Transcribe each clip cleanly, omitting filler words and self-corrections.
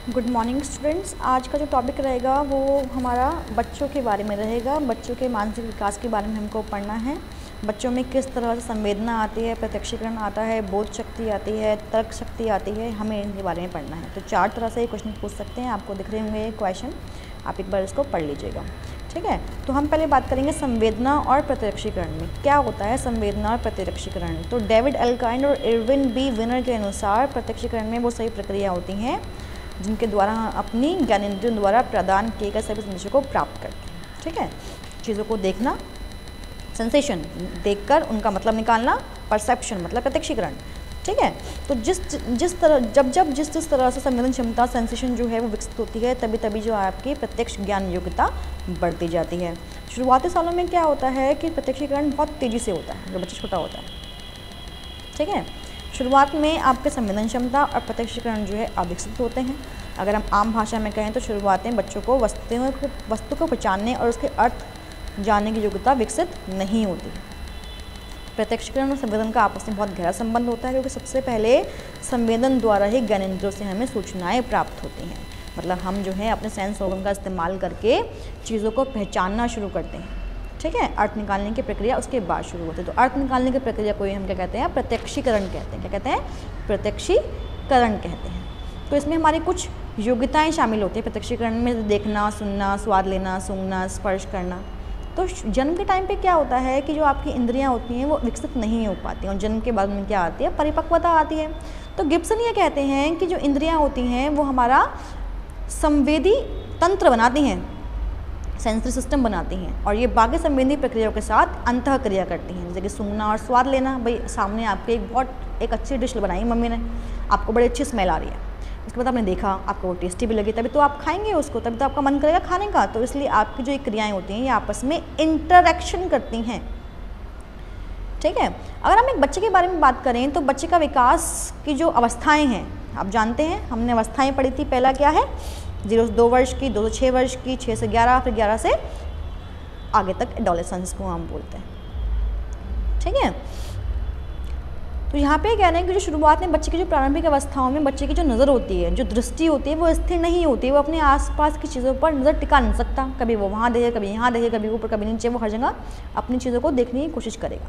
Good morning students. आज का जो टॉपिक रहेगा वो हमारा बच्चों के बारे में रहेगा। बच्चों के मानसिक विकास के बारे में हमको पढ़ना है। बच्चों में किस तरह से संवेदना आती है, प्रत्यक्षीकरण आता है, बोध शक्ति आती है, तर्क शक्ति आती है, हमें इनके बारे में पढ़ना है। तो 4 तरह से ये क्वेश्चन पूछ सकते हैं। आपको दिख रहे होंगे ये क्वेश्चन, आप एक बार इसको पढ़ लीजिएगा, ठीक है। तो हम पहले बात करेंगे संवेदना और प्रत्यक्षीकरण में क्या होता है। संवेदना और प्रत्यक्षीकरण, तो डेविड एल्काइन और इरविन बी विनर के अनुसार प्रत्यक्षीकरण में वो सही प्रक्रिया होती हैं जिनके द्वारा हम अपनी ज्ञानेंद्रियों द्वारा प्रदान किए गए सभी संदेशों को प्राप्त करते हैं, ठीक है। चीज़ों को देखना, सेंसेशन देखकर उनका मतलब निकालना, परसेप्शन मतलब प्रत्यक्षीकरण, ठीक है। तो जिस तरह से संवेदन क्षमता, सेंसेशन जो है वो विकसित होती है, तभी जो आपकी प्रत्यक्ष ज्ञान योग्यता बढ़ती जाती है। शुरुआती सालों में क्या होता है कि प्रत्यक्षीकरण बहुत तेज़ी से होता है जब बच्चा छोटा होता है, ठीक है। शुरुआत में आपके संवेदन क्षमता और प्रत्यक्षीकरण जो है अविकसित होते हैं। अगर हम आम भाषा में कहें तो शुरुआत में बच्चों को वस्तु को पहचानने और उसके अर्थ जानने की योग्यता विकसित नहीं होती है। प्रत्यक्षीकरण और संवेदन का आपस में बहुत गहरा संबंध होता है, क्योंकि सबसे पहले संवेदन द्वारा ही ज्ञानेंद्रियों से हमें सूचनाएं प्राप्त होती हैं। मतलब हम जो है अपने सेंस ऑर्गन का इस्तेमाल करके चीज़ों को पहचानना शुरू करते हैं, ठीक है। अर्थ निकालने की प्रक्रिया उसके बाद शुरू होती है। तो अर्थ निकालने की प्रक्रिया को हम क्या कहते हैं, प्रत्यक्षीकरण कहते हैं। क्या कहते हैं, प्रत्यक्षीकरण कहते हैं। तो इसमें हमारी कुछ योग्यताएं शामिल होती हैं प्रत्यक्षीकरण में, देखना, सुनना, स्वाद लेना, सूंघना, स्पर्श करना। तो जन्म के टाइम पे क्या होता है कि जो आपकी इंद्रियां होती हैं वो विकसित नहीं हो पाती हैं, और जन्म के बाद में क्या आती है, परिपक्वता आती है। तो गिब्सन ये कहते हैं कि जो इंद्रियां होती हैं वो हमारा संवेदी तंत्र बनाती हैं, सेंसरी सिस्टम बनाती हैं, और ये बाकी संवेदी प्रक्रियाओं के साथ अंतः क्रिया करती हैं। जैसे कि सूंघना और स्वाद लेना, भाई सामने आपके एक अच्छी डिश बनाई मम्मी ने, आपको बड़ी अच्छी स्मेल आ रही है, उसके बाद आपने देखा, आपको वो टेस्टी भी लगी, तभी तो आप खाएंगे उसको, तभी तो आपका मन करेगा खाने का। तो इसलिए आपकी जो क्रियाएं होती हैं ये आपस में इंटरैक्शन करती हैं, ठीक है। अगर हम एक बच्चे के बारे में बात करें तो बच्चे का विकास की जो अवस्थाएँ हैं, आप जानते हैं हमने अवस्थाएँ पढ़ी थी। पहला क्या है, 0 से 2 वर्ष की, 2 से 6 वर्ष की, 6 से 11, फिर 11 से आगे तक एडोलेसेंस को हम बोलते हैं, ठीक है। तो यहाँ पे कह रहे हैं कि जो शुरुआत में बच्चे की जो प्रारंभिक अवस्थाओं में बच्चे की जो नज़र होती है, जो दृष्टि होती है, वो स्थिर नहीं होती है। वो अपने आसपास की चीज़ों पर नज़र टिका नहीं सकता, कभी वो वहाँ देखे, कभी यहाँ देखे, कभी ऊपर, कभी नीचे, वो हर जगह अपनी चीज़ों को देखने की कोशिश करेगा,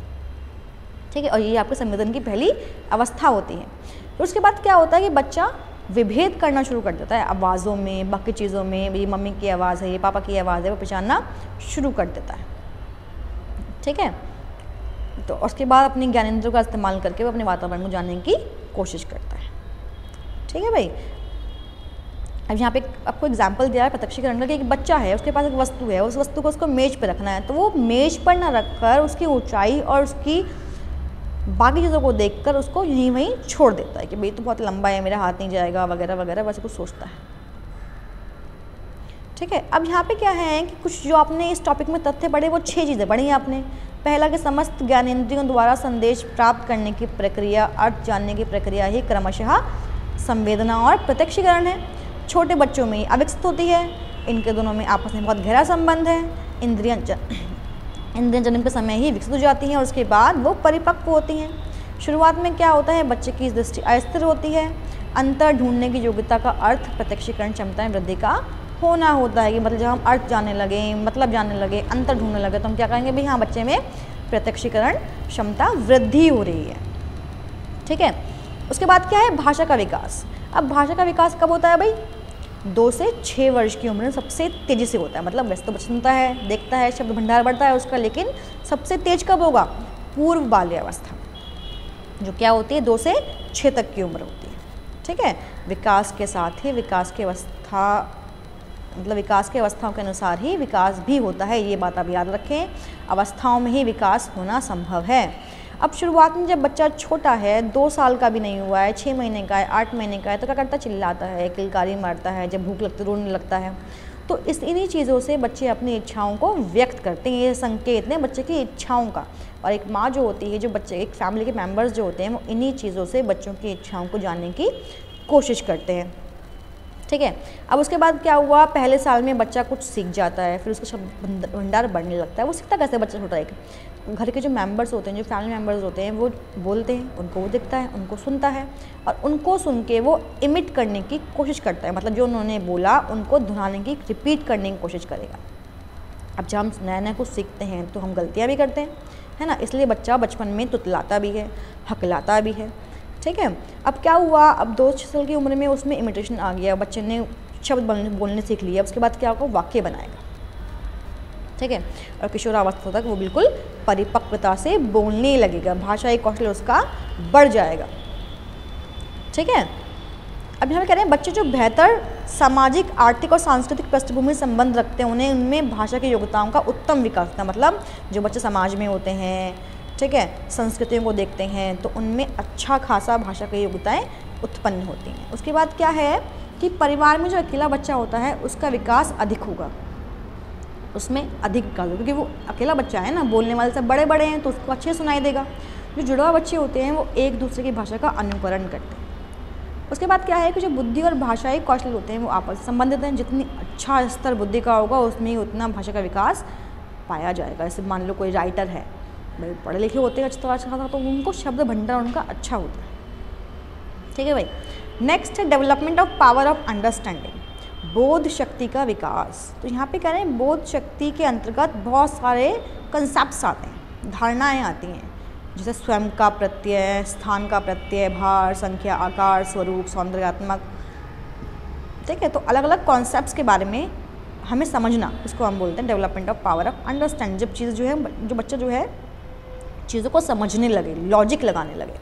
ठीक है। और ये आपके संवेदन की पहली अवस्था होती है। फिर उसके बाद क्या होता है कि बच्चा विभेद करना शुरू कर देता है आवाज़ों में, बाकी चीज़ों में। ये मम्मी की आवाज़ है, ये पापा की आवाज़ है, वो पहचानना शुरू कर देता है, ठीक है। तो उसके बाद अपने ज्ञानेंद्रियों का इस्तेमाल करके वो अपने वातावरण को जानने की कोशिश करता है, ठीक है भाई। अब यहाँ पे आपको एग्जाम्पल दिया है प्रत्यक्षीकरण का कि एक बच्चा है, उसके पास एक वस्तु है, उस वस्तु को उसको मेज पर रखना है, तो वो मेज पर ना रखकर उसकी ऊंचाई और उसकी बाकी चीज़ों को देखकर उसको यहीं वहीं छोड़ देता है कि भाई तो बहुत लंबा है, मेरा हाथ नहीं जाएगा, वगैरह वगैरह, वैसे कुछ सोचता है, ठीक है। अब यहाँ पे क्या है कि कुछ जो आपने इस टॉपिक में तथ्य पढ़े वो 6 चीज़ें पढ़ी हैं आपने। पहला कि समस्त ज्ञानेंद्रियों द्वारा संदेश प्राप्त करने की प्रक्रिया, अर्थ जानने की प्रक्रिया ही क्रमशः संवेदना और प्रत्यक्षीकरण है। छोटे बच्चों में अविकसित होती है, इनके दोनों में आपस में बहुत गहरा संबंध है। इंद्रियां जन्म के समय ही विकसित हो जाती हैं और उसके बाद वो परिपक्व होती हैं। शुरुआत में क्या होता है, बच्चे की दृष्टि अस्थिर होती है। अंतर ढूंढने की योग्यता का अर्थ प्रत्यक्षीकरण क्षमता में वृद्धि का होना होता है कि मतलब जब हम अर्थ जानने लगे, मतलब जानने लगे, अंतर ढूंढने लगे, तो हम क्या कहेंगे भाई हाँ बच्चे में प्रत्यक्षीकरण क्षमता वृद्धि हो रही है, ठीक है। उसके बाद क्या है, भाषा का विकास। अब भाषा का विकास कब होता है भाई, 2 से 6 वर्ष की उम्र में सबसे तेज़ी से होता है। मतलब वैसे तो बच्चा सुनता है, देखता है, शब्द भंडार बढ़ता है उसका, लेकिन सबसे तेज कब होगा, पूर्व बाल्यावस्था, जो क्या होती है 2 से 6 तक की उम्र होती है, ठीक है। विकास के साथ ही विकास की अवस्था, मतलब विकास के अवस्थाओं के अनुसार ही विकास भी होता है, ये बात आप याद रखें। अवस्थाओं में ही विकास होना संभव है। अब शुरुआत में जब बच्चा छोटा है, 2 साल का भी नहीं हुआ है, 6 महीने का है, 8 महीने का है, तो क्या करता है, चिल्लाता है, किलकारी मारता है, जब भूख लगती रोने लगता है। तो इन्हीं चीज़ों से बच्चे अपनी इच्छाओं को व्यक्त करते हैं। ये संकेत हैं बच्चे की इच्छाओं का। और एक माँ जो होती है, जो बच्चे एक फैमिली के मेम्बर्स जो होते हैं, वो इन्हीं चीज़ों से बच्चों की इच्छाओं को जानने की कोशिश करते हैं, ठीक है। अब उसके बाद क्या हुआ, पहले साल में बच्चा कुछ सीख जाता है, फिर उसका शब्द भंडार बढ़ने लगता है। वो सीखता कैसे बच्चा छोटा, एक घर के जो मेंबर्स होते हैं, जो फैमिली मेंबर्स होते हैं, वो बोलते हैं, उनको वो दिखता है, उनको सुनता है और उनको सुन के वो इमिट करने की कोशिश करता है, मतलब जो उन्होंने बोला उनको दोहराने की, रिपीट करने की कोशिश करेगा। अब जब हम नया नया कुछ सीखते हैं तो हम गलतियाँ भी करते हैं, है ना, इसलिए बच्चा बचपन में तुतलाता भी है, हकलाता भी है, ठीक है। अब क्या हुआ, अब 2 साल की उम्र में उसमें इमिटेशन आ गया, बच्चे ने शब्द बोलने सीख लिया, उसके बाद क्या होगा, वाक्य बनाएगा, ठीक है। और किशोरावस्था तक वो बिल्कुल परिपक्वता से बोलने लगेगा, भाषाई कौशल उसका बढ़ जाएगा, ठीक है। अब यहाँ पे कह रहे हैं बच्चे जो बेहतर सामाजिक, आर्थिक और सांस्कृतिक पृष्ठभूमि संबंध रखते हैं, उन्हें उनमें भाषा की योग्यताओं का उत्तम विकास होता है। मतलब जो बच्चे समाज में होते हैं, ठीक है, संस्कृतियों को देखते हैं, तो उनमें अच्छा खासा भाषा की योग्यताएँ उत्पन्न होती हैं। उसके बाद क्या है कि परिवार में जो अकेला बच्चा होता है उसका विकास अधिक होगा, उसमें अधिक विकास होगा, क्योंकि वो अकेला बच्चा है ना, बोलने वाले सब बड़े बड़े हैं तो उसको अच्छे सुनाई देगा। जो जुड़वा बच्चे होते हैं वो एक दूसरे की भाषा का अनुकरण करते हैं। उसके बाद क्या है कि जो बुद्धि और भाषाई कौशल होते हैं वो आपस में संबंधित हैं। जितनी अच्छा स्तर बुद्धि का होगा उसमें ही उतना भाषा का विकास पाया जाएगा। जैसे मान लो कोई राइटर है, भाई पढ़े लिखे होते हैं अच्छा खासा, तो उनको शब्द भंडार उनका अच्छा होता है, ठीक है भाई। नेक्स्ट है development of power of understanding, बोध शक्ति का विकास। तो यहाँ पे कह रहे हैं बोध शक्ति के अंतर्गत बहुत सारे कंसेप्ट्स आते हैं, धारणाएं आती हैं, जैसे स्वयं का प्रत्यय, स्थान का प्रत्यय, भार, संख्या, आकार, स्वरूप, सौंदर्यात्मक, ठीक है। तो अलग अलग कॉन्सेप्ट्स के बारे में हमें समझना, इसको हम बोलते हैं development of power of understanding. जब चीज़ जो है, जो बच्चा जो है चीज़ों को समझने लगे, लॉजिक लगाने लगे,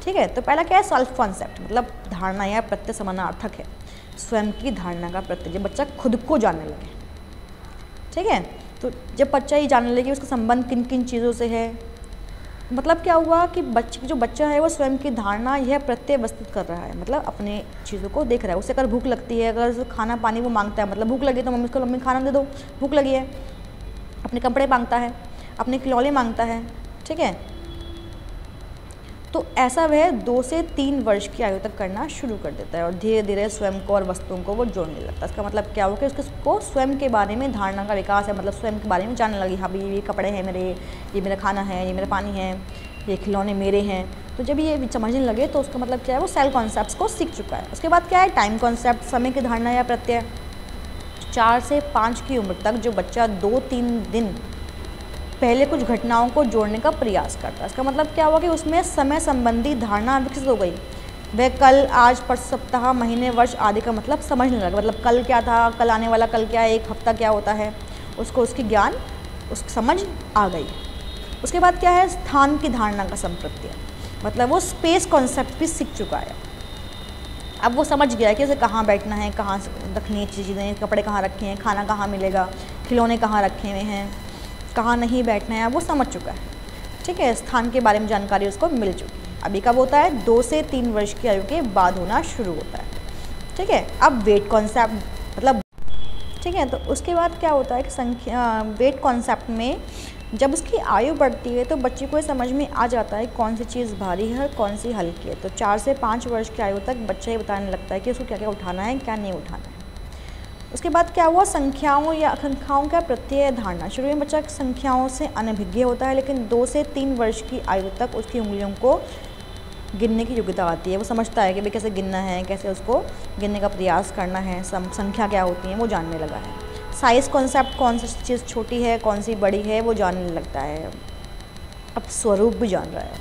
ठीक है। तो पहला क्या है, सेल्फ कॉन्सेप्ट, मतलब धारणा या प्रत्यय समानार्थक है स्वयं की धारणा का प्रत्यय, जब बच्चा खुद को जानने लगे, ठीक है। तो जब बच्चा ये जानने लगे उसका संबंध किन किन चीज़ों से है, मतलब क्या हुआ कि जो बच्चा है वो स्वयं की धारणा यह प्रत्यय वस्तुत कर रहा है, मतलब अपने चीज़ों को देख रहा है। उसे अगर भूख लगती है, अगर खाना पानी वो मांगता है, मतलब भूख लगी तो मम्मी उसको, मम्मी खाना दे दो, भूख लगी है। अपने कपड़े मांगता है, अपने खिलौने मांगता है, ठीक है। तो ऐसा वह 2 से 3 वर्ष की आयु तक करना शुरू कर देता है और धीरे धीरे स्वयं को और वस्तुओं को वो जोड़ने लगता है। इसका मतलब क्या हो कि उसको स्वयं के बारे में धारणा का विकास है, मतलब स्वयं के बारे में जानने लगी, हाँ भाई ये कपड़े हैं मेरे, ये मेरा खाना है, ये मेरा पानी है, ये खिलौने मेरे हैं। तो जब ये समझने लगे तो उसका मतलब क्या है, वो सेल्फ कॉन्सेप्ट्स को सीख चुका है। उसके बाद क्या है, टाइम कॉन्सेप्ट, समय की धारणा या प्रत्यय। 4 से 5 की उम्र तक जो बच्चा 2-3 दिन पहले कुछ घटनाओं को जोड़ने का प्रयास करता है, इसका मतलब क्या हुआ कि उसमें समय संबंधी धारणा विकसित हो गई। वह कल, आज, परसों, सप्ताह, महीने, वर्ष आदि का मतलब समझने लगा, मतलब कल क्या था, कल आने वाला कल क्या है, एक हफ्ता क्या होता है, उसको उसकी ज्ञान, उसकी समझ आ गई। उसके बाद क्या है, स्थान की धारणा का संप्रत्यय, मतलब वो स्पेस कॉन्सेप्ट भी सीख चुका है। अब वो समझ गया कि उसे कहाँ बैठना है, कहाँ रखनी चीज़ें, कपड़े कहाँ रखे हैं, खाना कहाँ मिलेगा, खिलौने कहाँ रखे हुए हैं, कहाँ नहीं बैठना है, वो समझ चुका है, ठीक है। स्थान के बारे में जानकारी उसको मिल चुकी है। अभी कब होता है, 2 से 3 वर्ष की आयु के बाद होना शुरू होता है, ठीक है। अब वेट कॉन्सेप्ट, मतलब ठीक है, तो उसके बाद क्या होता है कि वेट कॉन्सेप्ट में जब उसकी आयु बढ़ती है तो बच्चे को समझ में आ जाता है कौन सी चीज़ भारी है और कौन सी हल्की है। तो 4 से 5 वर्ष की आयु तक बच्चा ये बताने लगता है कि उसको क्या क्या उठाना है, क्या नहीं उठाना है। उसके बाद क्या हुआ, संख्याओं या संख्याओं का प्रत्यय धारणा। शुरू में बच्चा संख्याओं से अनभिज्ञ होता है, लेकिन 2 से 3 वर्ष की आयु तक उसकी उंगलियों को गिनने की योग्यता आती है। वो समझता है कि भाई कैसे गिनना है, कैसे उसको गिनने का प्रयास करना है, संख्या क्या होती है वो जानने लगा है। साइज़ कॉन्सेप्ट, कौन सी चीज़ छोटी है, कौन सी बड़ी है, वो जानने लगता है। अब स्वरूप भी जान रहा है,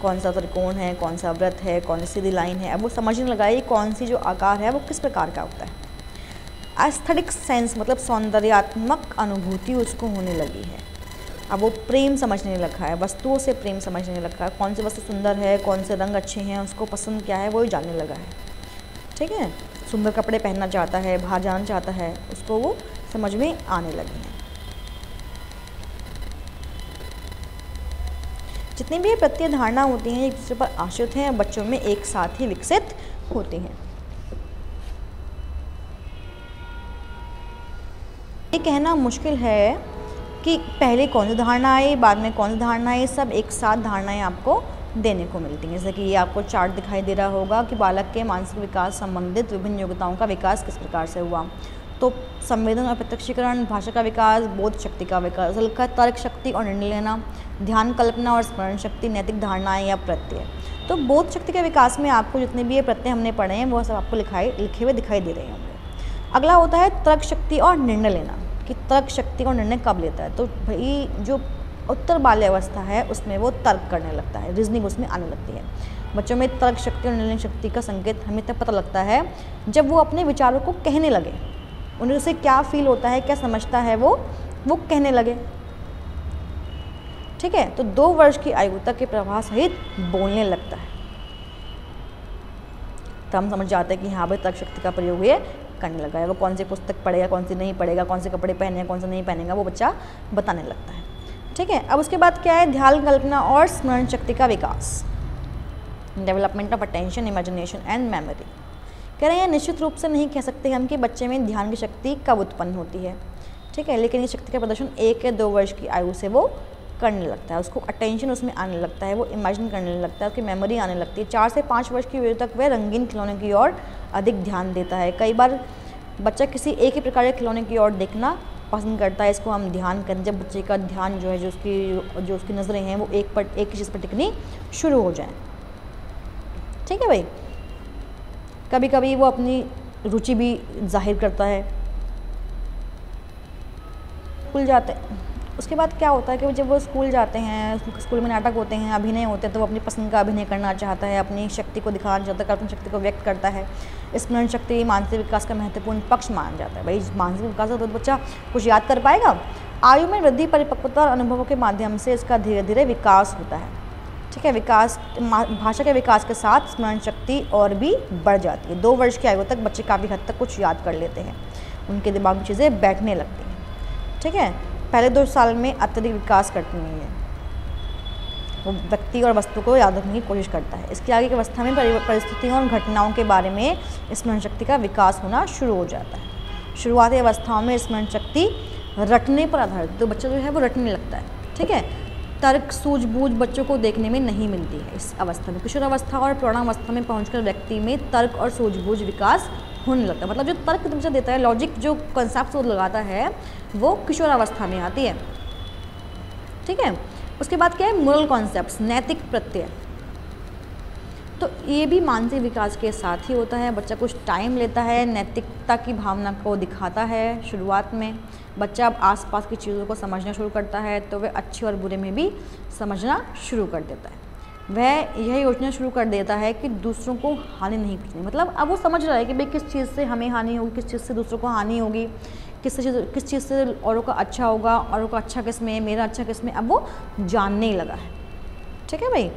कौन सा त्रिकोण है, कौन सा वृत्त है, कौन सी सीधी लाइन है। अब वो समझने लगा है कौन सी जो आकार है वो किस प्रकार का होता है। एस्थेटिक सेंस, मतलब सौंदर्यात्मक अनुभूति उसको होने लगी है। अब वो प्रेम समझने लगा है, वस्तुओं से प्रेम समझने लगा है, कौन सी वस्तु सुंदर है, कौन से रंग अच्छे हैं, उसको पसंद क्या है वो जानने लगा है, ठीक है। सुंदर कपड़े पहनना चाहता है, बाहर जाना चाहता है, उसको वो समझ में आने लगे हैं। जितनी भी प्रत्यय धारणा होती हैं एक दूसरे पर आश्रित हैं, बच्चों में एक साथ ही विकसित होती हैं। ये कहना मुश्किल है कि पहले कौन सी धारणा आई, बाद में कौन सी धारणा आई, सब एक साथ धारणाएं आपको देने को मिलती हैं। जैसे कि ये आपको चार्ट दिखाई दे रहा होगा कि बालक के मानसिक विकास संबंधित विभिन्न योग्यताओं का विकास किस प्रकार से हुआ। तो संवेदन और प्रत्यक्षीकरण, भाषा का विकास, बोध शक्ति का विकास, हल्का तर्क शक्ति और निर्णय लेना, ध्यान, कल्पना और स्मरण शक्ति, नैतिक धारणाएं या प्रत्यय। तो बोध शक्ति के विकास में आपको जितने भी ये प्रत्यय हमने पढ़े हैं वो सब आपको लिखे हुए दिखाई दे रहे होंगे। अगला होता है तर्क शक्ति और निर्णय लेना, कि तर्क शक्ति और निर्णय कब लेता है। तो भाई जो उत्तर बाल्यावस्था है उसमें वो तर्क करने लगता है, रीजनिंग उसमें आने लगती है। बच्चों में तर्क शक्ति और निर्णय शक्ति का संकेत हमें तब पता लगता है जब वो अपने विचारों को कहने लगे, उन्हें उसे क्या फील होता है, क्या समझता है वो कहने लगे। ठीक है, तो 2 वर्ष की आयु तक के प्रवाह सहित बोलने लगता है। तो हम समझ जाते हैं कि हाँ भाई तर्क शक्ति का प्रयोग ये करने लगा है। वो कौन सी पुस्तक पढ़ेगा, कौन सी नहीं पढ़ेगा, कौन से कपड़े पहने, कौन से नहीं पहनेगा, वो बच्चा बताने लगता है। ठीक है, अब उसके बाद क्या है, ध्यान, कल्पना और स्मरण शक्ति का विकास, development of attention, imagination and memory. कह रहे हैं निश्चित रूप से नहीं कह सकते हम कि बच्चे में ध्यान की शक्ति कब उत्पन्न होती है। ठीक है, लेकिन ये शक्ति का प्रदर्शन 1 या 2 वर्ष की आयु से वो करने लगता है, उसको अटेंशन उसमें आने लगता है, वो इमेजिन करने लगता है, उसकी मेमोरी आने लगती है। 4 से 5 वर्ष की आयु तक वह रंगीन खिलौने की ओर अधिक ध्यान देता है। कई बार बच्चा किसी एक ही प्रकार के खिलौने की ओर देखना पसंद करता है, इसको हम ध्यान करें। जब बच्चे का ध्यान जो है, जो उसकी नज़रें हैं वो एक ही चीज़ पर टिकनी शुरू हो जाए। ठीक है भाई, कभी कभी वो अपनी रुचि भी जाहिर करता है। स्कूल जाते उसके बाद क्या होता है कि जब वो स्कूल जाते हैं, स्कूल में नाटक होते हैं, अभिनय होते हैं, तो वो अपनी पसंद का अभिनय करना चाहता है, अपनी शक्ति को दिखाना चाहता है, अपनी शक्ति को व्यक्त करता है। स्मरण शक्ति मानसिक विकास का महत्वपूर्ण पक्ष माना जाता है। भाई मानसिक विकास तो बच्चा कुछ याद कर पाएगा। आयु में वृद्धि, परिपक्वता और अनुभवों के माध्यम से इसका धीरे धीरे विकास होता है। ठीक है, विकास भाषा के विकास के साथ स्मरण शक्ति और भी बढ़ जाती है। 2 वर्ष की आयु तक बच्चे काफ़ी हद तक कुछ याद कर लेते हैं, उनके दिमाग में चीज़ें बैठने लगती हैं। ठीक है, पहले 2 साल में अत्यधिक विकास करती नहीं है, वो व्यक्ति और वस्तु को याद रखने की कोशिश करता है। इसकी आगे की अवस्था में परिस्थितियों और घटनाओं के बारे में स्मरण शक्ति का विकास होना शुरू हो जाता है। शुरुआती अवस्थाओं में स्मरण शक्ति रटने पर आधारित, तो बच्चा जो है वो रटने लगता है। ठीक है, तर्क सूझबूझ बच्चों को देखने में नहीं मिलती है इस अवस्था में। किशोर अवस्था और प्रौढ़ावस्था में पहुंचकर व्यक्ति में तर्क और सूझबूझ विकास होने लगता है। मतलब जो तर्क बच्चा देता है, लॉजिक जो कंसेप्ट वो लगाता है, वो किशोर अवस्था में आती है। ठीक है, उसके बाद क्या है, मोरल कॉन्सेप्ट्स, नैतिक प्रत्यय। तो ये भी मानसिक विकास के साथ ही होता है। बच्चा कुछ टाइम लेता है, नैतिकता की भावना को दिखाता है। शुरुआत में बच्चा अब आसपास की चीज़ों को समझना शुरू करता है, तो वह अच्छे और बुरे में भी समझना शुरू कर देता है। वह यह योजना शुरू कर देता है कि दूसरों को हानि नहीं पहुंचानी। मतलब अब वो समझ रहा है कि भाई किस चीज़ से हमें हानि होगी, किस चीज़ से दूसरों को हानि होगी, किस चीज़ से औरों का अच्छा होगा, औरों का अच्छा किस में, मेरा अच्छा किस में, अब वो जानने ही लगा है। ठीक है भाई,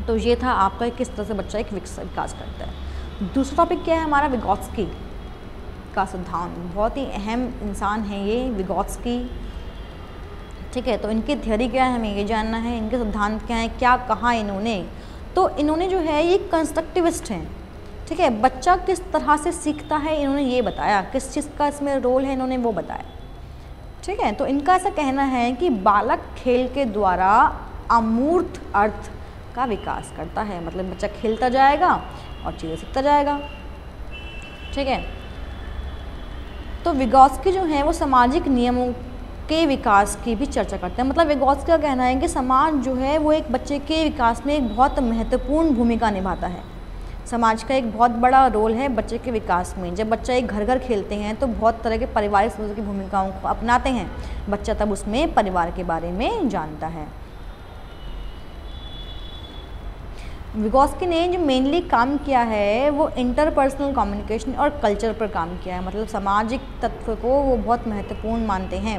तो ये था आपका किस तरह से बच्चा एक विकास करता है। दूसरा टॉपिक क्या है हमारा, विगोत्स्की का सिद्धांत। बहुत ही अहम इंसान है ये विगोत्स्की। ठीक है, तो इनकी थ्योरी क्या है हमें ये जानना है, इनके सिद्धांत क्या है, क्या कहा इन्होंने। तो इन्होंने जो है ये कंस्ट्रक्टिविस्ट हैं। ठीक है, बच्चा किस तरह से सीखता है इन्होंने ये बताया, किस चीज़ का इसमें रोल है इन्होंने वो बताया। ठीक है, तो इनका ऐसा कहना है कि बालक खेल के द्वारा अमूर्त अर्थ का विकास करता है। मतलब बच्चा खेलता जाएगा और चीज़ें सीखता जाएगा। ठीक है, तो विगोत्स्की जो है वो सामाजिक नियमों के विकास की भी चर्चा करते हैं। मतलब विगोत्स्की का कहना है कि समाज जो है वो एक बच्चे के विकास में एक बहुत महत्वपूर्ण भूमिका निभाता है। समाज का एक बहुत बड़ा रोल है बच्चे के विकास में। जब बच्चा एक घर घर खेलते हैं तो बहुत तरह के पारिवारिक सदस्यों की भूमिकाओं को अपनाते हैं। बच्चा तब उसमें परिवार के बारे में जानता है। विगोत्स्की ने जो मेनली काम किया है वो इंटरपर्सनल कम्युनिकेशन और कल्चर पर काम किया है। मतलब सामाजिक तत्व को वो बहुत महत्वपूर्ण मानते हैं।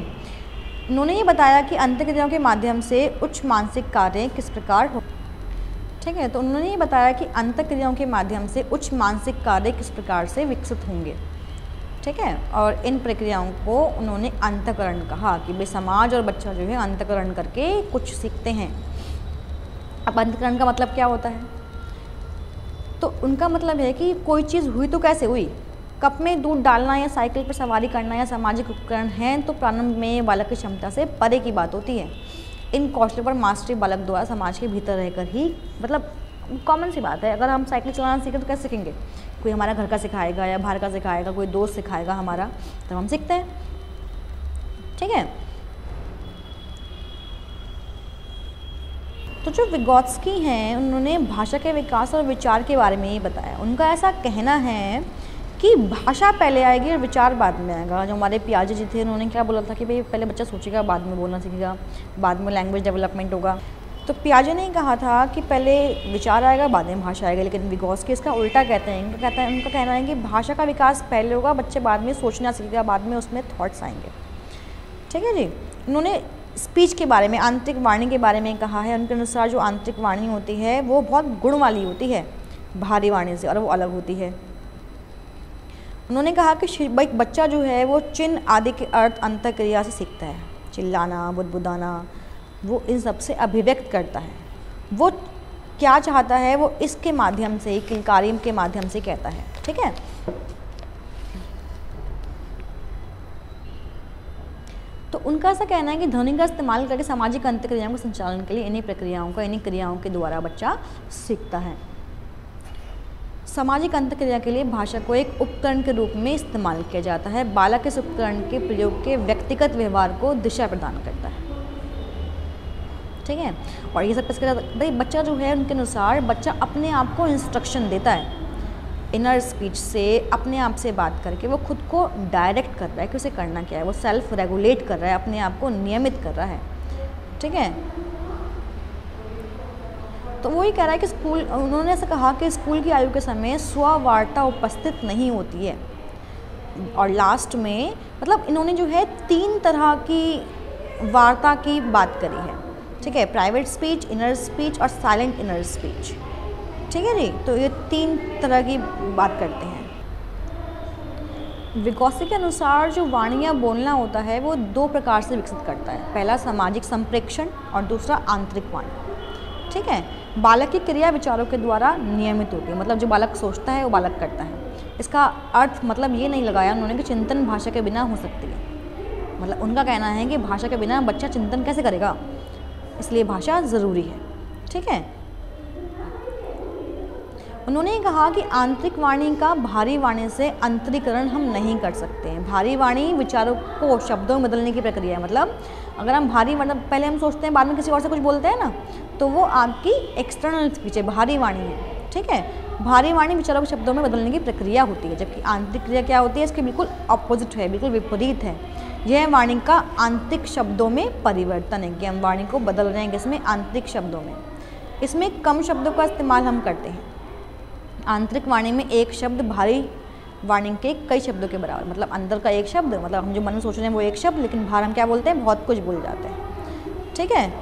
उन्होंने ये बताया कि अंतःक्रियाओं के माध्यम से उच्च मानसिक कार्य किस प्रकार हो। ठीक है, तो उन्होंने ये बताया कि अंतःक्रियाओं के माध्यम से उच्च मानसिक कार्य किस प्रकार से विकसित होंगे। ठीक है, और इन प्रक्रियाओं को उन्होंने अंतःकरण कहा कि भाई समाज और बच्चा जो है अंतःकरण करके कुछ सीखते हैं। अब अंतःकरण का मतलब क्या होता है, तो उनका मतलब है कि कोई चीज़ हुई तो कैसे हुई। कप में दूध डालना या साइकिल पर सवारी करना या सामाजिक उपकरण हैं तो प्रारंभ में बालक की क्षमता से परे की बात होती है। इन कौशलों पर मास्टरी बालक द्वारा समाज के भीतर रहकर ही मतलब कॉमन सी बात है, अगर हम साइकिल चलाना सीखें तो कैसे सीखेंगे? कोई हमारा घर का सिखाएगा या बाहर का सिखाएगा, कोई दोस्त सिखाएगा हमारा, तब हम सीखते हैं। ठीक है, तो जो विगोत्स्की हैं उन्होंने भाषा के विकास और विचार के बारे में ही बताया। उनका ऐसा कहना है कि भाषा पहले आएगी और विचार बाद में आएगा। जो हमारे पियाजे जी थे उन्होंने क्या बोला था कि भाई पहले बच्चा सोचेगा, बाद में बोलना सीखेगा, बाद में लैंग्वेज डेवलपमेंट होगा। तो पियाजे ने कहा था कि पहले विचार आएगा बाद में भाषा आएगा, लेकिन विगोत्स्की इसका उल्टा कहते हैं। उनका कहना है कि भाषा का विकास पहले होगा, बच्चे बाद में सोचना सीखेगा, बाद में उसमें थॉट्स आएंगे। ठीक है जी। उन्होंने स्पीच के बारे में, आंतरिक वाणी के बारे में कहा है। उनके अनुसार जो आंतरिक वाणी होती है वो बहुत गुण वाली होती है बाहरी वाणी से, और वो अलग होती है। उन्होंने कहा कि एक बच्चा जो है वो चिन्ह आदि के अर्थ अंतःक्रिया से सीखता है। चिल्लाना, बुदबुदाना, वो इन सब से अभिव्यक्त करता है। वो क्या चाहता है वो इसके माध्यम से, किलकारी के माध्यम से कहता है। ठीक है, तो उनका ऐसा कहना है कि ध्वनि का इस्तेमाल करके सामाजिक अंतःक्रियाओं के संचालन के लिए इन्हीं प्रक्रियाओं का, इन्हीं क्रियाओं के द्वारा बच्चा सीखता है। सामाजिक अंतःक्रिया के लिए भाषा को एक उपकरण के रूप में इस्तेमाल किया जाता है। बालक इस उपकरण के प्रयोग के व्यक्तिगत व्यवहार को दिशा प्रदान करता है। ठीक है, और ये सब किसके भाई बच्चा जो है, उनके अनुसार बच्चा अपने आप को इंस्ट्रक्शन देता है। इनर स्पीच से अपने आप से बात करके वो खुद को डायरेक्ट कर रहा है कि उसे करना क्या है। वो सेल्फ रेगुलेट कर रहा है, अपने आप को नियमित कर रहा है। ठीक है, तो वही कह रहा है कि स्कूल, उन्होंने ऐसा कहा कि स्कूल की आयु के समय स्ववार्ता उपस्थित नहीं होती है। और लास्ट में मतलब इन्होंने जो है 3 तरह की वार्ता की बात करी है। ठीक है, प्राइवेट स्पीच, इनर स्पीच और साइलेंट इनर स्पीच। ठीक है जी, तो ये 3 तरह की बात करते हैं। विगोत्स्की के अनुसार जो वाणी या बोलना होता है वो 2 प्रकार से विकसित करता है। पहला सामाजिक संप्रेक्षण और दूसरा आंतरिक वाणी। ठीक है, बालक की क्रिया विचारों के द्वारा नियमित होती है। मतलब जो बालक सोचता है वो बालक करता है। इसका अर्थ मतलब ये नहीं लगाया उन्होंने कि चिंतन भाषा के बिना हो सकती है। मतलब उनका कहना है कि भाषा के बिना बच्चा चिंतन कैसे करेगा, इसलिए भाषा ज़रूरी है। ठीक है, उन्होंने कहा कि आंतरिक वाणी का भारी वाणी से अंतरीकरण हम नहीं कर सकते हैं। भारी वाणी विचारों को शब्दों में बदलने की प्रक्रिया है। मतलब अगर हम भारी, मतलब पहले हम सोचते हैं बाद में किसी और से कुछ बोलते हैं ना, तो वो आपकी एक्सटर्नल स्पीच है, भारी वाणी है। ठीक है, भारी वाणी विचारों को शब्दों में बदलने की प्रक्रिया होती है, जबकि आंतरिक क्रिया क्या होती है, इसके बिल्कुल अपोजिट है, बिल्कुल विपरीत है। यह वाणी का आंतरिक शब्दों में परिवर्तन है कि हम वाणी को बदल रहे हैं, किसमें, आंतरिक शब्दों में। इसमें कम शब्दों का इस्तेमाल हम करते हैं। आंतरिक वाणी में एक शब्द भारी वाणी के कई शब्दों के बराबर। मतलब अंदर का एक शब्द, मतलब हम जो मन में सोच रहे हैं वो एक शब्द, लेकिन बाहर हम क्या बोलते हैं, बहुत कुछ बोल जाते हैं। ठीक है,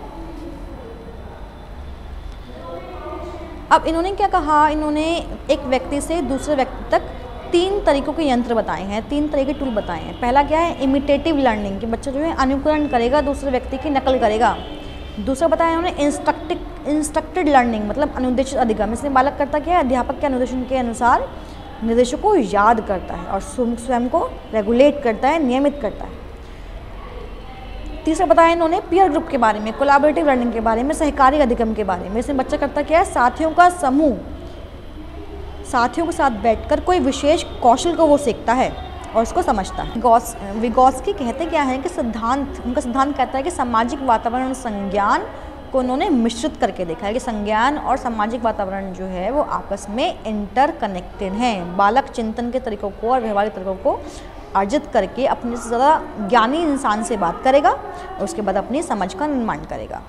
अब इन्होंने क्या कहा, इन्होंने एक व्यक्ति से दूसरे व्यक्ति तक 3 तरीकों के यंत्र बताए हैं, 3 तरह के टूल बताए हैं। पहला क्या है, इमिटेटिव लर्निंग, कि बच्चा जो है अनुकरण करेगा, दूसरे व्यक्ति की नकल करेगा। दूसरा बताया उन्होंने इंस्ट्रक्टेड लर्निंग, मतलब अनुदेशित अधिगम। इसमें बालक करता क्या है, अध्यापक के अनुदेशन के अनुसार निर्देशों को याद करता है और स्वयं को रेगुलेट करता है, नियमित करता है। तीसरा बताया इन्होंने पीयर ग्रुप के बारे में, कोलैबोरेटिव लर्निंग के बारे में, सहकारी अधिगम के बारे में। इसमें बच्चा करता क्या है, साथियों का समूह, साथियों के साथ बैठकर कोई विशेष कौशल को वो सीखता है और उसको समझता है। विगोत्स्की कहते क्या है कि सिद्धांत, उनका सिद्धांत कहता है कि सामाजिक वातावरण और संज्ञान को उन्होंने मिश्रित करके देखा है कि संज्ञान और सामाजिक वातावरण जो है वो आपस में इंटरकनेक्टेड हैं। बालक चिंतन के तरीकों को और व्यवहारिक तरीकों को अर्जित करके अपने से ज़्यादा ज्ञानी इंसान से बात करेगा और उसके बाद अपनी समझ का निर्माण करेगा।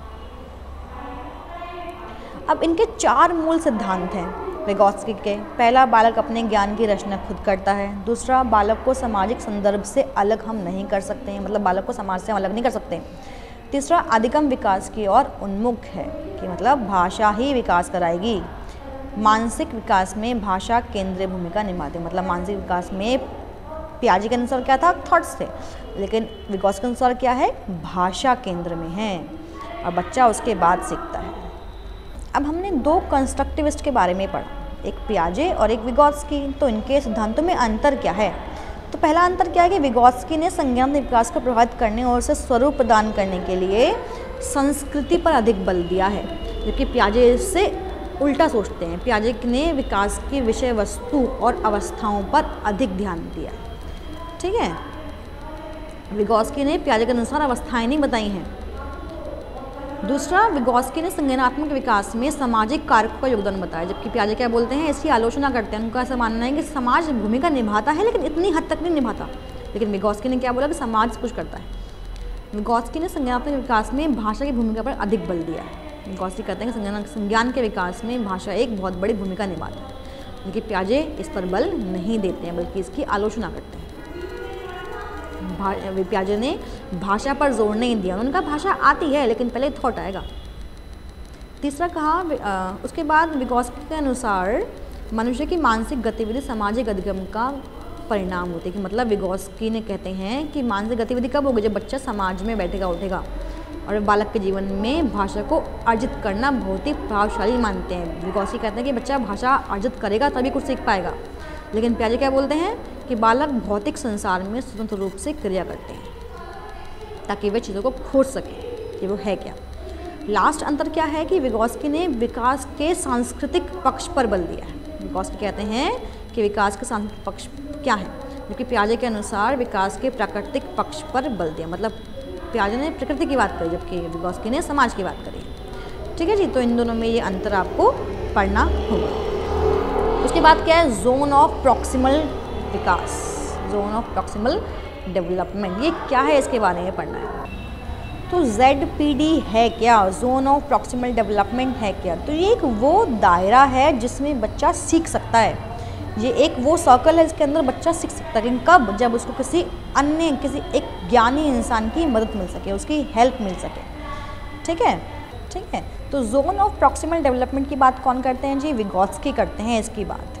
अब इनके 4 मूल सिद्धांत हैं विगोत्स्की के। पहला, बालक अपने ज्ञान की रचना खुद करता है। दूसरा, बालक को सामाजिक संदर्भ से अलग हम नहीं कर सकते हैं, मतलब बालक को समाज से हम अलग नहीं कर सकते। तीसरा, अधिगम विकास की ओर उन्मुख है, कि मतलब भाषा ही विकास कराएगी। मानसिक विकास में भाषा केंद्रीय भूमिका निभाती है। मतलब मानसिक विकास में पियाजे के अनुसार क्या था, थॉट्स थे, लेकिन विगोत्स्की के अनुसार क्या है, भाषा केंद्र में है और बच्चा उसके बाद सीखता है। अब हमने 2 कंस्ट्रक्टिविस्ट के बारे में पढ़ा, एक पियाजे और एक विगोत्स्की। तो इनके सिद्धांतों में अंतर क्या है? तो पहला अंतर क्या है कि विगोत्स्की ने संज्ञान विकास को प्रभावित करने और उसे स्वरूप प्रदान करने के लिए संस्कृति पर अधिक बल दिया है, जबकि पियाजे से उल्टा सोचते हैं। पियाजे ने विकास की विषय वस्तु और अवस्थाओं पर अधिक ध्यान दिया। ठीक है, विगोस्की ने पियाजे के अनुसार अवस्थाएं नहीं बताई हैं। दूसरा, विगोस्की ने संज्ञानात्मक विकास में सामाजिक कारकों का योगदान बताया, जबकि पियाजे क्या बोलते हैं, इसकी आलोचना करते हैं। उनका ऐसा मानना है कि समाज भूमिका निभाता है लेकिन इतनी हद तक नहीं निभाता। लेकिन विगोस्की ने क्या बोला कि समाज कुछ करता है। विगोस्की ने संज्ञानात्मक विकास में भाषा की भूमिका पर अधिक बल दिया है। विगोस्की कहते हैं कि संज्ञान के विकास में भाषा एक बहुत बड़ी भूमिका निभाती है, लेकिन पियाजे इस पर बल नहीं देते हैं बल्कि इसकी आलोचना करते हैं। पियाजे ने भाषा पर जोर नहीं दिया, उनका भाषा आती है लेकिन पहले थॉट आएगा। तीसरा कहा, उसके बाद विगोस्की के अनुसार मनुष्य की मानसिक गतिविधि सामाजिक अधिगम का परिणाम होती है। कि मतलब विगोस्की ने कहते हैं कि मानसिक गतिविधि कब होगी, जब बच्चा समाज में बैठेगा उठेगा। और बालक के जीवन में भाषा को अर्जित करना बहुत ही प्रभावशाली मानते हैं। विगोस्की कहते हैं कि बच्चा भाषा अर्जित करेगा तभी कुछ सीख पाएगा। लेकिन पियाजे क्या बोलते हैं कि बालक भौतिक संसार में स्वतंत्र रूप से क्रिया करते हैं ताकि वे चीज़ों को खोज सकें कि वो है क्या। लास्ट अंतर क्या है कि विगोस्की ने विकास के सांस्कृतिक पक्ष पर बल दिया है। विगोस्की कहते हैं कि विकास के सांस्कृतिक पक्ष क्या है, जबकि पियाजे के अनुसार विकास के प्राकृतिक पक्ष पर बल दिया। मतलब पियाजे ने प्रकृति की बात करी जबकि विगोस्की ने समाज की बात करी। ठीक है जी, तो इन दोनों में ये अंतर आपको पढ़ना होगा। उसके बाद क्या है, zone of proximal Vikas, zone of proximal development. ये क्या है, इसके बारे में पढ़ना है। तो ZPD है क्या, जोन ऑफ प्रॉक्सिमल डेवलपमेंट है क्या? तो ये एक वो दायरा है जिसमें बच्चा सीख सकता है। ये एक वो सर्कल है जिसके अंदर बच्चा सीख सकता है। लेकिन कब, जब उसको किसी एक ज्ञानी इंसान की मदद मिल सके, उसकी हेल्प मिल सके। ठीक है, ठीक है। तो जोन ऑफ प्रॉक्सिमल डेवलपमेंट की बात कौन करते हैं जी? विगोस्की करते हैं इसकी बात।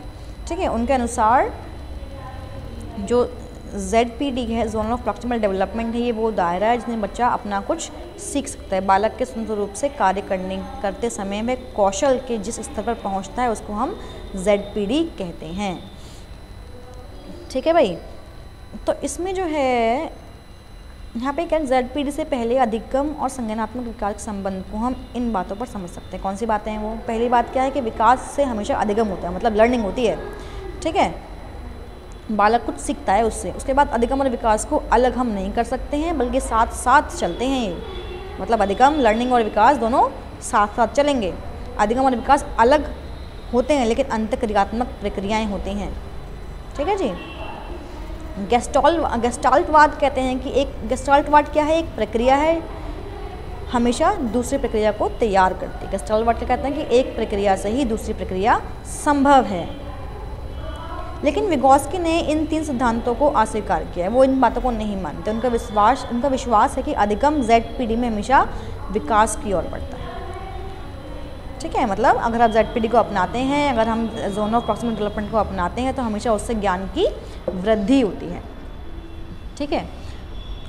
ठीक है, उनके अनुसार जो ZPD है, जोन ऑफ प्रॉक्सिमल डेवलपमेंट है, ये वो दायरा है जिसमें बच्चा अपना कुछ सीख सकता है। बालक के स्वतंत्र रूप से कार्य करते समय में कौशल के जिस स्तर पर पहुंचता है उसको हम ZPD कहते हैं। ठीक है भाई, तो इसमें जो है यहाँ पे क्या, ZPD से पहले अधिगम और संज्ञानात्मक विकास के संबंध को हम इन बातों पर समझ सकते हैं। कौन सी बातें हैं वो? पहली बात क्या है कि विकास से हमेशा अधिगम होता है, मतलब लर्निंग होती है। ठीक है, बालक कुछ सीखता है उससे। उसके बाद अधिगम और विकास को अलग हम नहीं कर सकते हैं बल्कि साथ साथ चलते हैं ये। मतलब अधिगम, लर्निंग और विकास दोनों साथ साथ चलेंगे। अधिगम और विकास अलग होते हैं लेकिन अंतःक्रियात्मक प्रक्रियाएं होती हैं। ठीक है जी। गेस्टाल्टवाद कहते हैं कि एक गेस्टाल्टवाद क्या है, एक प्रक्रिया है हमेशा दूसरी प्रक्रिया को तैयार करती है। गेस्टाल्टवाद क्या कहते हैं कि एक प्रक्रिया से ही दूसरी प्रक्रिया संभव है। लेकिन विगोस्की ने इन 3 सिद्धांतों को अस्वीकार किया है, वो इन बातों को नहीं मानते। उनका विश्वास है कि अधिगम ZPD में हमेशा विकास की ओर बढ़ता है। ठीक है, मतलब अगर आप ZPD को अपनाते हैं, अगर हम जोन ऑफ प्रॉक्सिमल डेवलपमेंट को अपनाते हैं तो हमेशा उससे ज्ञान की वृद्धि होती है। ठीक है,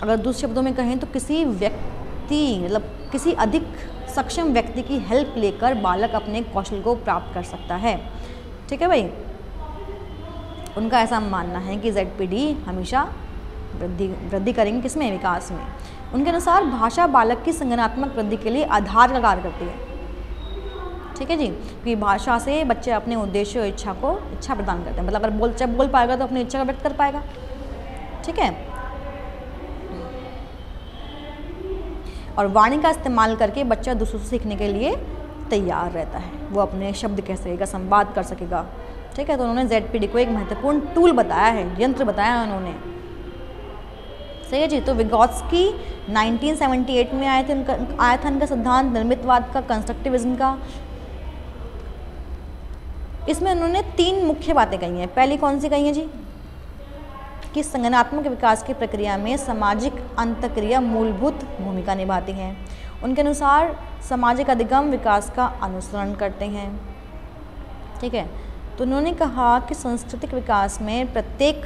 अगर दूसरे शब्दों में कहें तो किसी व्यक्ति, मतलब किसी अधिक सक्षम व्यक्ति की हेल्प लेकर बालक अपने कौशल को प्राप्त कर सकता है। ठीक है भाई, उनका ऐसा मानना है कि ZPD हमेशा वृद्धि करेंगे किसमें, विकास में। उनके अनुसार भाषा बालक की संज्ञानात्मक वृद्धि के लिए आधार का कार्य करती है। ठीक है जी, कि भाषा से बच्चे अपने उद्देश्य और इच्छा प्रदान करते हैं। मतलब अगर बच्चा बोल पाएगा तो अपनी इच्छा को व्यक्त कर पाएगा। ठीक है, और वाणी का इस्तेमाल करके बच्चा दूसरों से सीखने के लिए तैयार रहता है। वो अपने शब्द कह सकेगा, संवाद कर सकेगा। ठीक है, तो उन्होंने ZPD को एक महत्वपूर्ण टूल बताया है, यंत्र बताया उन्होंने। सही है जी। तो विगोस्की 1978 में आया था इनका सिद्धांत निर्मितवाद का, कंस्ट्रक्टिविज्म का। इसमें उन्होंने 3 मुख्य बातें कही हैं। पहली कौन सी कही है जी? कि संज्ञानात्मक विकास की प्रक्रिया में सामाजिक अंतःक्रिया मूलभूत भूमिका निभाती हैं। उनके अनुसार सामाजिक अधिगम विकास का अनुसरण करते हैं। ठीक है, तो उन्होंने कहा कि सांस्कृतिक विकास में प्रत्येक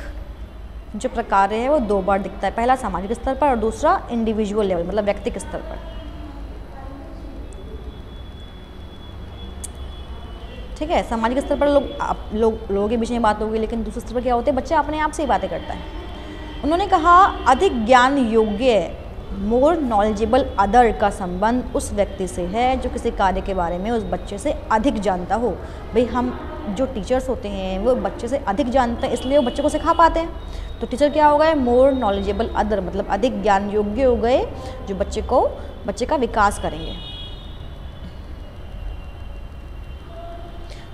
जो प्रकार है वो 2 बार दिखता है। पहला सामाजिक स्तर पर और दूसरा इंडिविजुअल लेवल, मतलब व्यक्तिगत स्तर पर। ठीक है, सामाजिक स्तर पर लोगों के बीच में बात होगी, लेकिन दूसरे स्तर पर क्या होते हैं, बच्चा अपने आप से ही बातें करता है। उन्होंने कहा अधिक ज्ञान योग्य मोर नॉलेजेबल अदर का संबंध उस व्यक्ति से है जो किसी कार्य के बारे में उस बच्चे से अधिक जानता हो। भाई हम जो टीचर्स होते हैं वो बच्चे से अधिक जानते हैं, इसलिए वो बच्चे को सिखा पाते हैं। तो टीचर क्या हो गए, मोर नॉलेजेबल अदर, मतलब अधिक ज्ञान योग्य हो गए जो बच्चे का विकास करेंगे।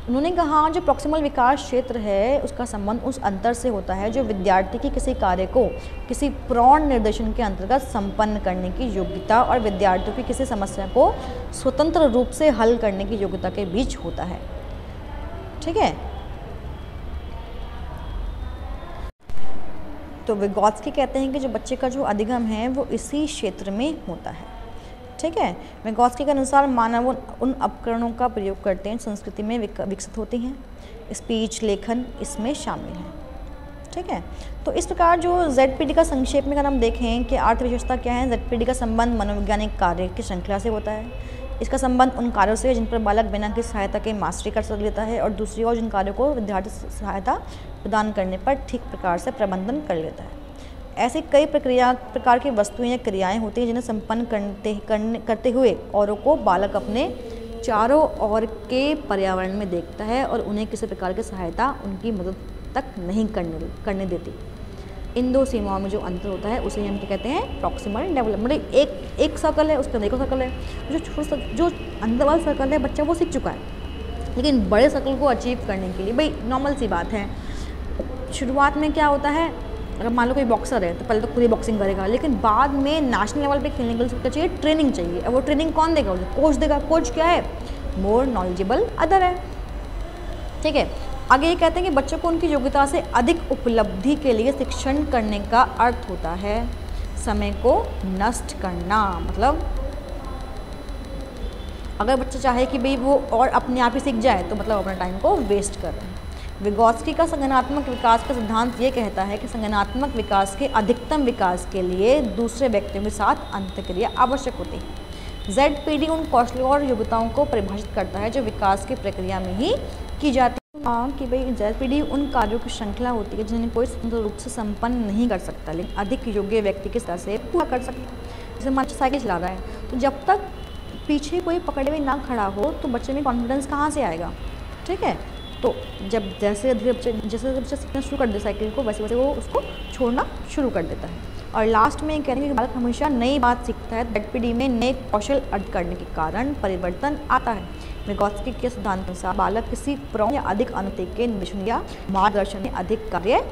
उन्होंने कहा जो प्रॉक्सिमल विकास क्षेत्र है उसका संबंध उस अंतर से होता है जो विद्यार्थी की किसी कार्य को किसी प्रौढ़ निर्देशन के अंतर्गत संपन्न करने की योग्यता और विद्यार्थियों की किसी समस्या को स्वतंत्र रूप से हल करने की योग्यता के बीच होता है। ठीक है, तो विगोत्स्की कहते हैं कि जो बच्चे का जो अधिगम है वो इसी क्षेत्र में होता है। ठीक है, विगोत्स्की के अनुसार मानव उन उपकरणों का प्रयोग करते हैं संस्कृति में विकसित होती हैं, स्पीच लेखन इसमें शामिल है। ठीक है, तो इस प्रकार जो ZPD का संक्षेप में अगर हम देखें कि अर्थ विशेषता क्या है, ZPD का संबंध मनोवैज्ञानिक कार्य की श्रृंखला से होता है। इसका संबंध उन कार्यों से जिन पर बालक बिना किसी सहायता के मास्टरी कर लेता है और दूसरी ओर जिन कार्यों को विद्यार्थी सहायता प्रदान करने पर ठीक प्रकार से प्रबंधन कर लेता है। ऐसे कई प्रकार की वस्तुएं या क्रियाएं होती हैं जिन्हें संपन्न करते हुए औरों को बालक अपने चारों ओर के पर्यावरण में देखता है और उन्हें किसी प्रकार की सहायता उनकी मदद तक नहीं करने देती। इन दो सीमाओं में जो अंतर होता है उसे हम क्या कहते हैं, प्रॉक्सिमल डेवलपमेंट। एक सर्कल है, उसके अंदर एक सर्कल है, जो अंदर वाला सर्कल है बच्चा वो सीख चुका है, लेकिन बड़े सर्कल को अचीव करने के लिए भाई नॉर्मल सी बात है, शुरुआत में क्या होता है, अगर मान लो कोई बॉक्सर है तो पहले तो खुद ही बॉक्सिंग करेगा, लेकिन बाद में नेशनल लेवल पे खेलने के लिए उसको चाहिए ट्रेनिंग चाहिए। अब वो ट्रेनिंग कौन देगा, कोच देगा। कोच क्या है, मोर नॉलेजेबल अदर है। ठीक है, आगे ये कहते हैं कि बच्चों को उनकी योग्यता से अधिक उपलब्धि के लिए शिक्षण करने का अर्थ होता है समय को नष्ट करना। मतलब अगर बच्चा चाहे कि भाई वो और अपने आप ही सीख जाए तो मतलब अपने टाइम को वेस्ट कर रहे हैं। विगोत्स्की का संज्ञानात्मक विकास का सिद्धांत ये कहता है कि संज्ञानात्मक विकास के अधिकतम विकास के लिए दूसरे व्यक्तियों के साथ अंतःक्रिया आवश्यक होती है। ZPD उन कौशलों और योग्यताओं को परिभाषित करता है जो विकास की प्रक्रिया में ही की जाती है। हाँ कि भाई ZPD उन कार्यों की श्रृंखला होती है जिन्हें कोई स्वतंत्र रूप से संपन्न नहीं कर सकता, लेकिन अधिक योग्य व्यक्ति के साथ से पूरा कर सकता है। जैसे मान साइकिल चला रहा है तो जब तक पीछे कोई पकड़े हुए ना खड़ा हो तो बच्चे में कॉन्फिडेंस कहाँ से आएगा। ठीक है, तो जब जैसे बच्चा सीखना शुरू कर दे साइकिल को, वैसे वैसे वो उसको छोड़ना शुरू कर देता है। और लास्ट में कहते हैं कि बालक हमेशा नई बात सीखता है। ZPD में नए कौशल अर्जित करने के कारण परिवर्तन आता है। विगोत्स्की के सिद्धांत अनुसार बालक किसी प्रौढ़ या अधिक अनुतिक के निर्देशन या मार्गदर्शन में अधिक कार्य